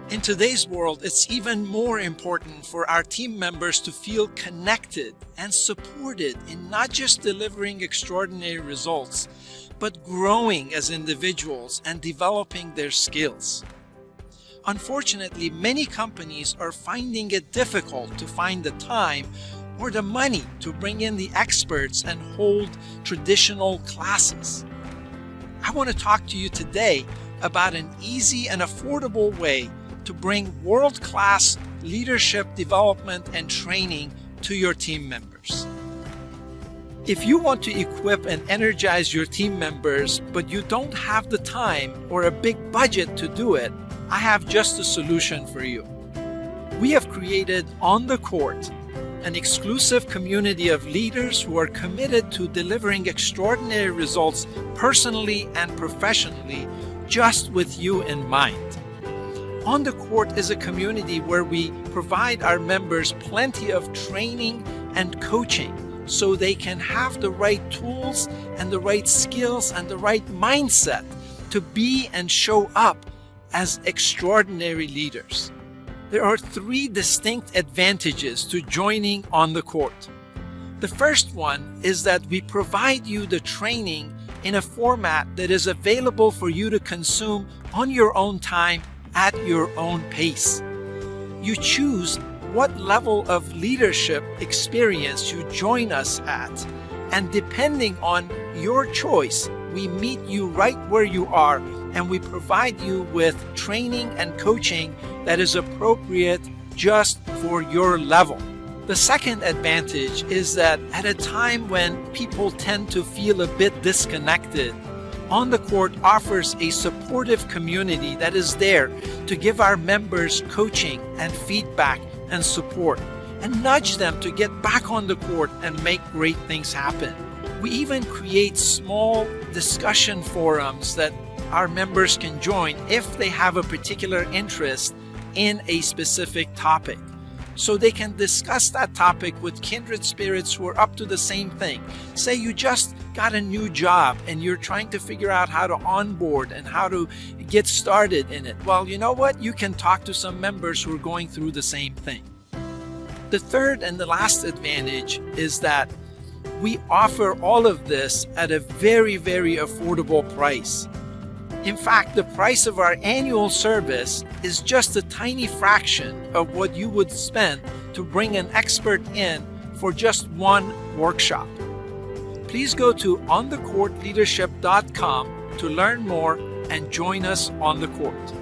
In today's world, it's even more important for our team members to feel connected and supported in not just delivering extraordinary results, but growing as individuals and developing their skills. Unfortunately, many companies are finding it difficult to find the time or the money to bring in the experts and hold traditional classes. I want to talk to you today about an easy and affordable way to bring world-class leadership development and training to your team members. If you want to equip and energize your team members, but you don't have the time or a big budget to do it, I have just a solution for you. We have created On the Court, an exclusive community of leaders who are committed to delivering extraordinary results personally and professionally, just with you in mind. On the Court is a community where we provide our members plenty of training and coaching so they can have the right tools and the right skills and the right mindset to be and show up as extraordinary leaders. There are 3 distinct advantages to joining On the Court. The first one is that we provide you the training in a format that is available for you to consume on your own time at your own pace. You choose what level of leadership experience you join us at, and depending on your choice, we meet you right where you are and we provide you with training and coaching that is appropriate just for your level. The second advantage is that at a time when people tend to feel a bit disconnected, On the Court offers a supportive community that is there to give our members coaching and feedback and support and nudge them to get back on the court and make great things happen. We even create small discussion forums that our members can join if they have a particular interest in a specific topic, so they can discuss that topic with kindred spirits who are up to the same thing. Say you just got a new job and you're trying to figure out how to onboard and how to get started in it. Well, you know what? You can talk to some members who are going through the same thing. The third and the last advantage is that we offer all of this at a very, very affordable price. In fact, the price of our annual service is just a tiny fraction of what you would spend to bring an expert in for just one workshop. Please go to onthecourtleadership.com to learn more and join us on the court.